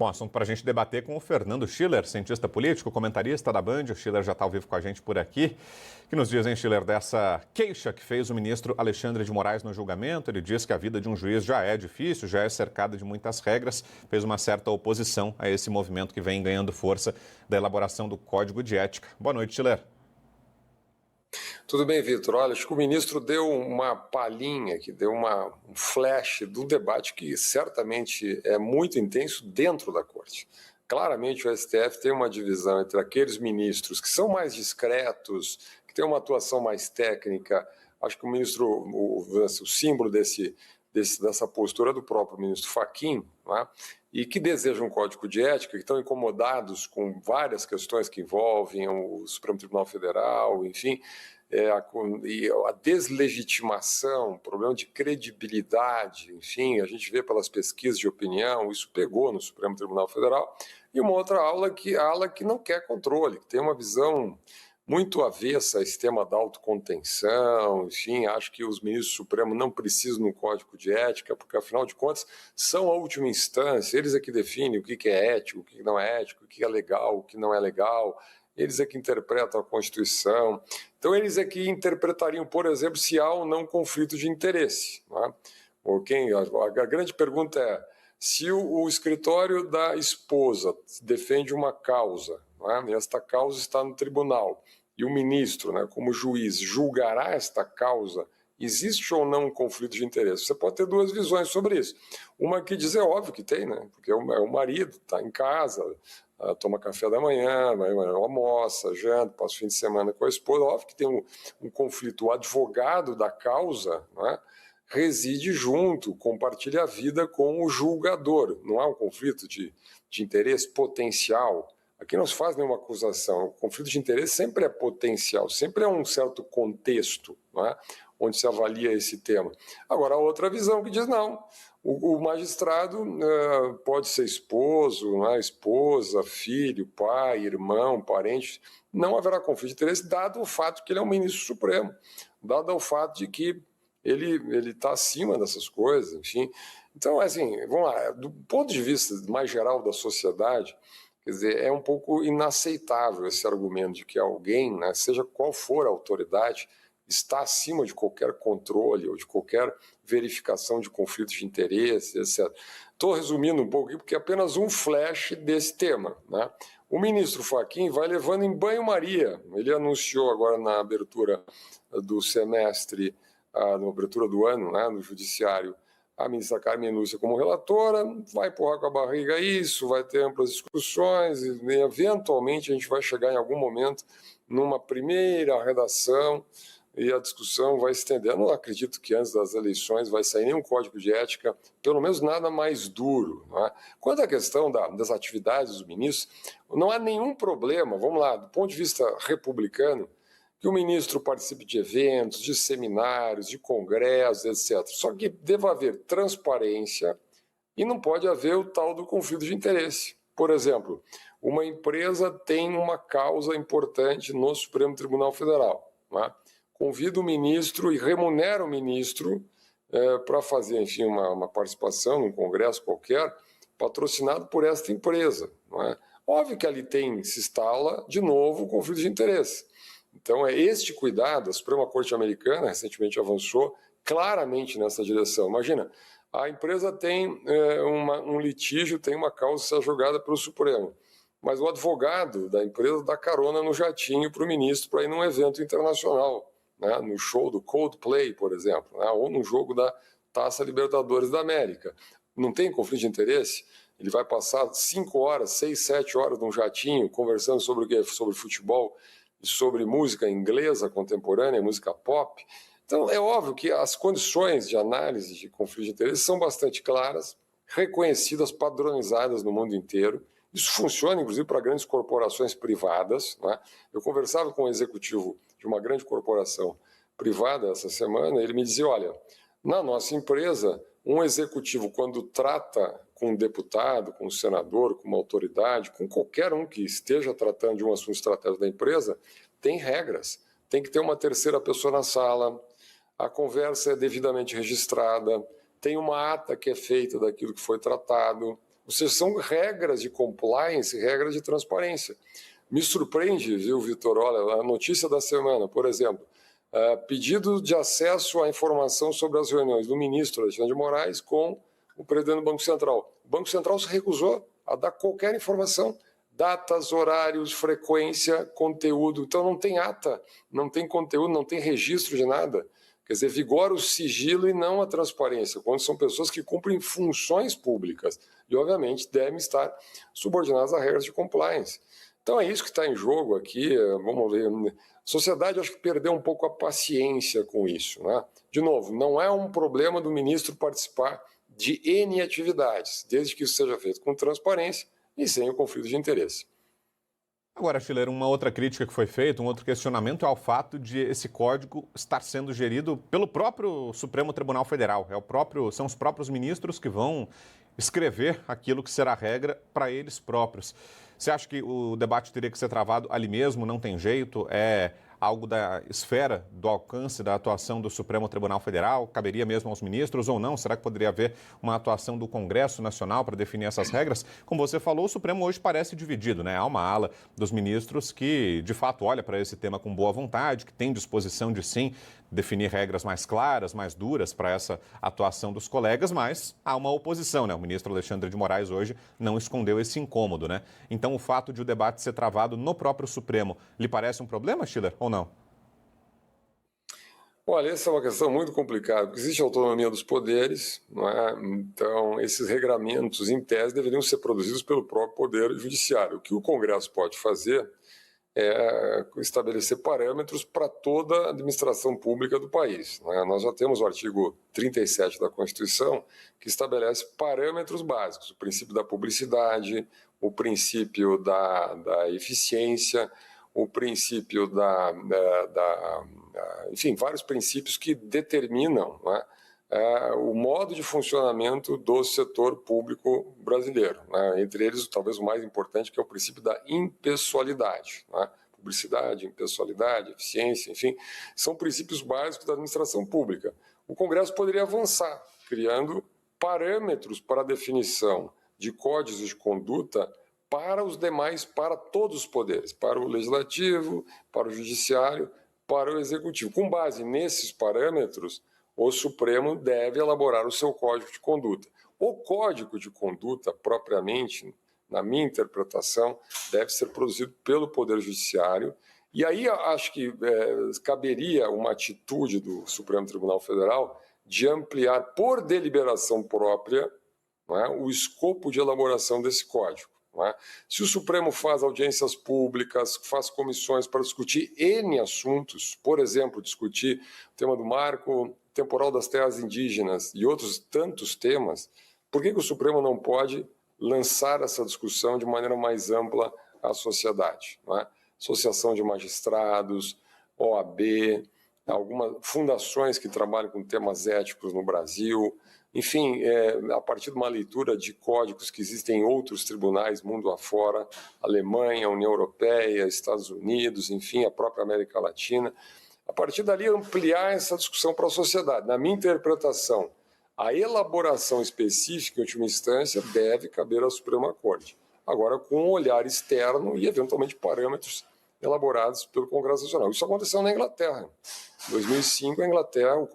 Bom, assunto para a gente debater com o Fernando Schiller, cientista político, comentarista da Band. O Schiller já está ao vivo com a gente por aqui. Que nos diz, hein, Schiller, dessa queixa que fez o ministro Alexandre de Moraes no julgamento. Ele diz que a vida de um juiz já é difícil, já é cercada de muitas regras. Fez uma certa oposição a esse movimento que vem ganhando força da elaboração do Código de Ética. Boa noite, Schiller. Tudo bem, Vitor. Olha, acho que o ministro deu uma palhinha, que deu um flash do debate que certamente é muito intenso dentro da corte. Claramente o STF tem uma divisão entre aqueles ministros que são mais discretos, que têm uma atuação mais técnica. Acho que o ministro, o símbolo dessa postura é do próprio ministro Fachin, né? E que desejam um código de ética, que estão incomodados com várias questões que envolvem o Supremo Tribunal Federal, enfim, a deslegitimação, problema de credibilidade, enfim, a gente vê pelas pesquisas de opinião, isso pegou no Supremo Tribunal Federal, e uma outra ala que não quer controle, que tem uma visão muito avessa a esse tema da autocontenção, enfim, acho que os ministros do Supremo não precisam de um código de ética, porque, afinal de contas, são a última instância, eles é que definem o que é ético, o que não é ético, o que é legal, o que não é legal, eles é que interpretam a Constituição. Então, eles é que interpretariam, por exemplo, se há ou não conflito de interesse. Né? A grande pergunta é, se o escritório da esposa defende uma causa, né, e esta causa está no tribunal, e o ministro, né, como juiz, julgará esta causa, existe ou não um conflito de interesse? Você pode ter duas visões sobre isso. Uma que diz, é óbvio que tem, né, porque é o marido, está em casa, toma café da manhã, almoça, janta, passa o fim de semana com a esposa, óbvio que tem um conflito. O advogado da causa, né, reside junto, compartilha a vida com o julgador. Não há um conflito de interesse potencial. Aqui não se faz nenhuma acusação. O conflito de interesse sempre é potencial, sempre é um certo contexto, não é? Onde se avalia esse tema. Agora, a outra visão que diz não. O magistrado pode ser esposo, não é? Esposa, filho, pai, irmão, parente. Não haverá conflito de interesse, dado o fato que ele é um ministro supremo, dado o fato de que ele está acima dessas coisas, enfim. Então, assim, vamos lá, do ponto de vista mais geral da sociedade, quer dizer, é um pouco inaceitável esse argumento de que alguém, né, seja qual for a autoridade, está acima de qualquer controle ou de qualquer verificação de conflitos de interesse, etc. Estou resumindo um pouco aqui porque é apenas um flash desse tema, né? O ministro Fachin vai levando em banho-maria. Ele anunciou agora na abertura do semestre, na abertura do ano, né, no Judiciário, a ministra Carmen Lúcia como relatora, vai empurrar com a barriga isso, vai ter amplas discussões e eventualmente a gente vai chegar em algum momento numa primeira redação e a discussão vai se estender. Eu não acredito que antes das eleições vai sair nenhum código de ética, pelo menos nada mais duro. Não é? Quanto à questão das atividades dos ministros, não há nenhum problema, vamos lá, do ponto de vista republicano, que o ministro participe de eventos, de seminários, de congressos, etc. Só que deve haver transparência e não pode haver o tal do conflito de interesse. Por exemplo, uma empresa tem uma causa importante no Supremo Tribunal Federal. Né? Convida o ministro e remunera o ministro para fazer, enfim, uma participação num congresso qualquer, patrocinado por esta empresa. Não é? Óbvio que ali se instala, de novo, o conflito de interesse. Então, é este cuidado, a Suprema Corte Americana recentemente avançou claramente nessa direção. Imagina, a empresa tem um litígio, tem uma causa a ser julgada pelo Supremo, mas o advogado da empresa dá carona no jatinho para o ministro para ir num evento internacional, né, no show do Coldplay, por exemplo, né, ou no jogo da Taça Libertadores da América. Não tem conflito de interesse? Ele vai passar 5 horas, 6, 7 horas num jatinho conversando sobre o quê? Sobre futebol, sobre música inglesa contemporânea, música pop. Então, é óbvio que as condições de análise de conflito de interesse são bastante claras, reconhecidas, padronizadas no mundo inteiro. Isso funciona, inclusive, para grandes corporações privadas. Né? Eu conversava com um executivo de uma grande corporação privada essa semana, ele me dizia, olha, na nossa empresa, um executivo, quando trata com um deputado, com um senador, com uma autoridade, com qualquer um que esteja tratando de um assunto estratégico da empresa, tem regras. Tem que ter uma terceira pessoa na sala, a conversa é devidamente registrada, tem uma ata que é feita daquilo que foi tratado, Ou seja, são regras de compliance, regras de transparência. Me surpreende, viu, Vitor? Olha, a notícia da semana, por exemplo, pedido de acesso à informação sobre as reuniões do ministro Alexandre de Moraes com o presidente do Banco Central. O Banco Central se recusou a dar qualquer informação, datas, horários, frequência, conteúdo. Então não tem ata, não tem conteúdo, não tem registro de nada. Quer dizer, vigora o sigilo e não a transparência, quando são pessoas que cumprem funções públicas e, obviamente, devem estar subordinadas a regras de compliance. Então é isso que está em jogo aqui, vamos ver. A sociedade acho que perdeu um pouco a paciência com isso, né? De novo, não é um problema do ministro participar de N atividades, desde que isso seja feito com transparência e sem o conflito de interesse. Agora, Schiller, uma outra crítica que foi feita, um outro questionamento é o fato de esse código estar sendo gerido pelo próprio Supremo Tribunal Federal. São os próprios ministros que vão escrever aquilo que será regra para eles próprios. Você acha que o debate teria que ser travado ali mesmo, não tem jeito? É algo da esfera do alcance da atuação do Supremo Tribunal Federal? Caberia mesmo aos ministros ou não? Será que poderia haver uma atuação do Congresso Nacional para definir essas regras? Como você falou, o Supremo hoje parece dividido, né? Há uma ala dos ministros que, de fato, olha para esse tema com boa vontade, que tem disposição de, sim, definir regras mais claras, mais duras para essa atuação dos colegas, mas há uma oposição, né? O ministro Alexandre de Moraes hoje não escondeu esse incômodo, né? Então, o fato de o debate ser travado no próprio Supremo, lhe parece um problema, Schiller, ou não? Olha, essa é uma questão muito complicada, porque existe a autonomia dos poderes, não é? Então, esses regramentos, em tese, deveriam ser produzidos pelo próprio Poder Judiciário. O que o Congresso pode fazer é estabelecer parâmetros para toda a administração pública do país, né? Nós já temos o artigo 37 da Constituição, que estabelece parâmetros básicos, o princípio da publicidade, o princípio da eficiência, o princípio enfim, vários princípios que determinam, né, o modo de funcionamento do setor público brasileiro, né? Entre eles, talvez o mais importante, que é o princípio da impessoalidade, né? Publicidade, impessoalidade, eficiência, enfim, são princípios básicos da administração pública. O Congresso poderia avançar, criando parâmetros para a definição de códigos de conduta para os demais, para todos os poderes, para o Legislativo, para o Judiciário, para o Executivo. Com base nesses parâmetros, o Supremo deve elaborar o seu código de conduta. O código de conduta, propriamente, na minha interpretação, deve ser produzido pelo Poder Judiciário. E aí acho que caberia uma atitude do Supremo Tribunal Federal de ampliar, por deliberação própria, não é, o escopo de elaboração desse código. Não é? Se o Supremo faz audiências públicas, faz comissões para discutir N assuntos, por exemplo, discutir o tema do marco temporal das terras indígenas e outros tantos temas, por que o Supremo não pode lançar essa discussão de maneira mais ampla à sociedade? Não é? Associação de magistrados, OAB, algumas fundações que trabalham com temas éticos no Brasil, enfim, a partir de uma leitura de códigos que existem em outros tribunais mundo afora, Alemanha, União Europeia, Estados Unidos, enfim, a própria América Latina, a partir dali ampliar essa discussão para a sociedade. Na minha interpretação, a elaboração específica, em última instância, deve caber à Suprema Corte. Agora, com um olhar externo e, eventualmente, parâmetros elaborados pelo Congresso Nacional. Isso aconteceu na Inglaterra. Em 2005, a Inglaterra, o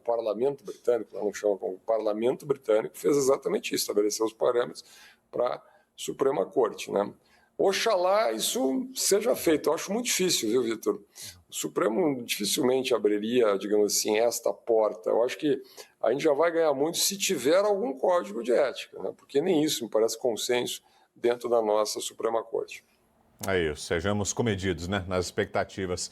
Parlamento Britânico, não chama, o Parlamento Britânico fez exatamente isso, estabeleceu os parâmetros para a Suprema Corte, né? Oxalá isso seja feito. Eu acho muito difícil, viu, Vitor? O Supremo dificilmente abriria, digamos assim, esta porta. Eu acho que a gente já vai ganhar muito se tiver algum código de ética, né? Porque nem isso me parece consenso dentro da nossa Suprema Corte. É isso, sejamos comedidos, né, nas expectativas.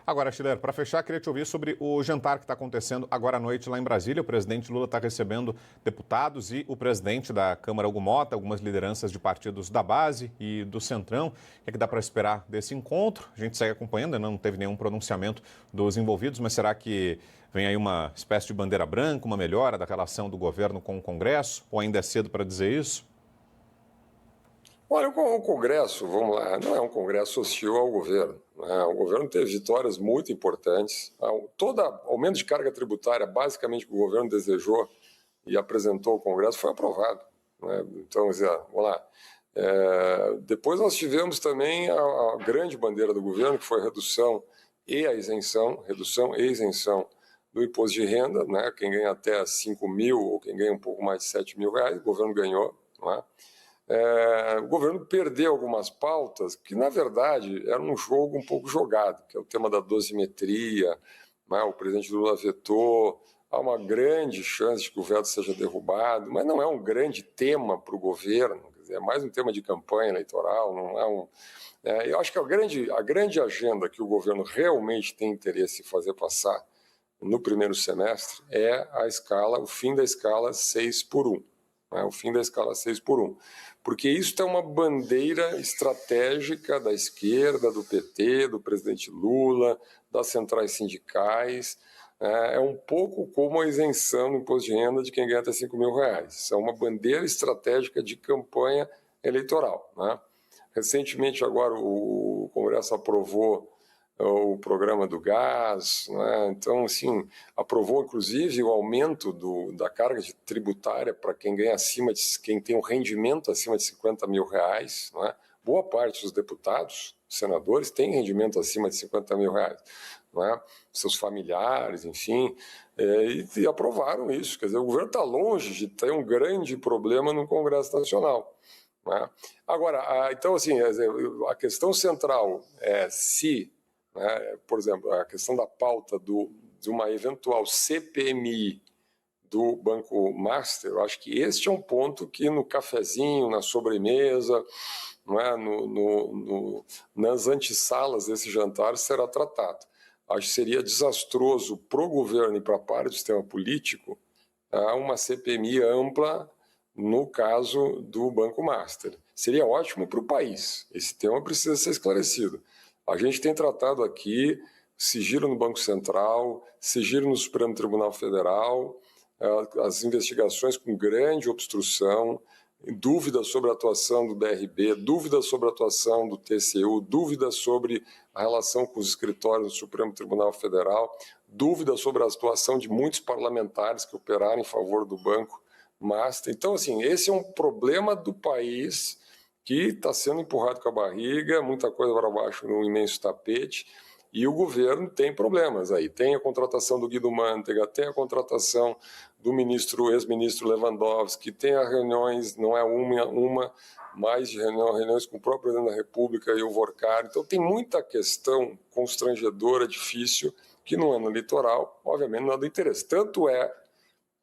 Agora, Schiller, para fechar, queria te ouvir sobre o jantar que está acontecendo agora à noite lá em Brasília. O presidente Lula está recebendo deputados e o presidente da Câmara, Hugo Mota, algumas lideranças de partidos da base e do Centrão. O que é que dá para esperar desse encontro? A gente segue acompanhando, ainda não teve nenhum pronunciamento dos envolvidos, mas será que vem aí uma espécie de bandeira branca, uma melhora da relação do governo com o Congresso? Ou ainda é cedo para dizer isso? Olha, o Congresso, vamos lá, não é um Congresso hostil ao governo, né? O governo teve vitórias muito importantes. Todo aumento de carga tributária, basicamente, que o governo desejou e apresentou ao Congresso, foi aprovado. né? Então, vamos lá. Depois nós tivemos também a grande bandeira do governo, que foi a redução e isenção do imposto de renda, né? Quem ganha até 5 mil ou quem ganha um pouco mais de 7 mil reais, o governo ganhou, não é? O governo perdeu algumas pautas que, na verdade, era um jogo um pouco jogado, que é o tema da dosimetria, né? O presidente Lula vetou, há uma grande chance de que o veto seja derrubado, mas não é um grande tema para o governo, quer dizer, é mais um tema de campanha eleitoral, não é um... eu acho que a grande agenda que o governo realmente tem interesse em fazer passar no primeiro semestre é o fim da escala 6x1. O fim da escala 6x1. Porque isso é uma bandeira estratégica da esquerda, do PT, do presidente Lula, das centrais sindicais. É um pouco como a isenção do imposto de renda de quem ganha até 5 mil reais. Isso é uma bandeira estratégica de campanha eleitoral, né? Recentemente, agora, o Congresso aprovou o programa do gás, né? Então, assim, aprovou inclusive o aumento da carga tributária para quem ganha quem tem um rendimento acima de 50 mil reais, né? Boa parte dos deputados, senadores, tem rendimento acima de 50 mil reais, né? Seus familiares, enfim, e aprovaram isso. Quer dizer, o governo está longe de ter um grande problema no Congresso Nacional, né? Agora, então, assim, a questão central é se, né, por exemplo, a questão da pauta de uma eventual CPMI do Banco Master, eu acho que este é um ponto que no cafezinho, na sobremesa, não é, nas antessalas desse jantar será tratado. Acho que seria desastroso para o governo e para a parte do sistema político uma CPMI ampla no caso do Banco Master. Seria ótimo para o país. Esse tema precisa ser esclarecido. A gente tem tratado aqui sigilo no Banco Central, sigilo no Supremo Tribunal Federal, as investigações com grande obstrução, dúvidas sobre a atuação do BRB, dúvidas sobre a atuação do TCU, dúvidas sobre a relação com os escritórios do Supremo Tribunal Federal, dúvidas sobre a atuação de muitos parlamentares que operaram em favor do Banco Master. Então, assim, esse é um problema do país que está sendo empurrado com a barriga, muita coisa para baixo no imenso tapete, e o governo tem problemas aí. Tem a contratação do Guido Mantega, tem a contratação do ex-ministro Lewandowski, tem as reuniões, não é uma mais de reuniões com o próprio presidente da República e o Vorcar. Então tem muita questão constrangedora, difícil, que no ano eleitoral, obviamente, não é do interesse. Tanto é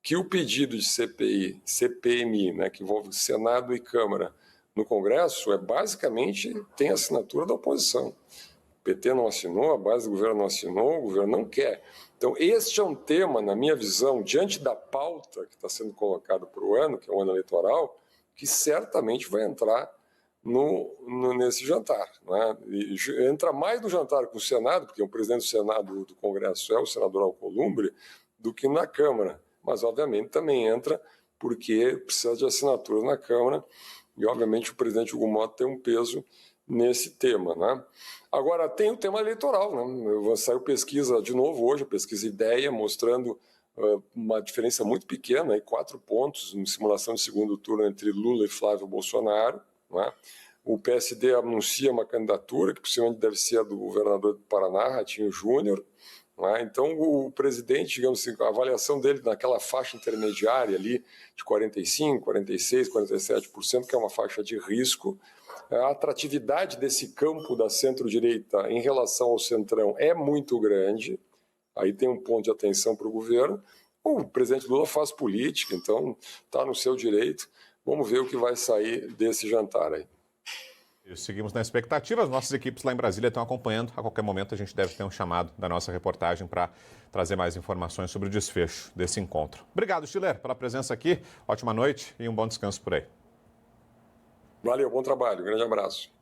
que o pedido de CPMI, né, que envolve Senado e Câmara, no Congresso, basicamente tem assinatura da oposição. O PT não assinou, a base do governo não assinou, o governo não quer. Então, este é um tema, na minha visão, diante da pauta que está sendo colocada para o ano, que é o ano eleitoral, que certamente vai entrar nesse jantar, né? E entra mais no jantar com o Senado, porque o presidente do Senado do Congresso é o senador Alcolumbre, do que na Câmara. Mas, obviamente, também entra porque precisa de assinaturas na Câmara. E, obviamente, o presidente Hugo Mota tem um peso nesse tema, né? Agora, tem o tema eleitoral, né? Saiu pesquisa de novo hoje, a pesquisa Ideia, mostrando uma diferença muito pequena, 4 pontos em simulação de segundo turno entre Lula e Flávio Bolsonaro, né? O PSD anuncia uma candidatura, que possivelmente deve ser a do governador do Paraná, Ratinho Júnior, né? Então, o presidente, digamos assim, a avaliação dele naquela faixa intermediária ali de 45%, 46%, 47%, que é uma faixa de risco, a atratividade desse campo da centro-direita em relação ao centrão é muito grande, aí tem um ponto de atenção para o governo. O presidente Lula faz política, então está no seu direito. Vamos ver o que vai sair desse jantar aí. Seguimos na expectativa, as nossas equipes lá em Brasília estão acompanhando. A qualquer momento a gente deve ter um chamado da nossa reportagem para trazer mais informações sobre o desfecho desse encontro. Obrigado, Schiller, pela presença aqui. Ótima noite e um bom descanso por aí. Valeu, bom trabalho. Grande abraço.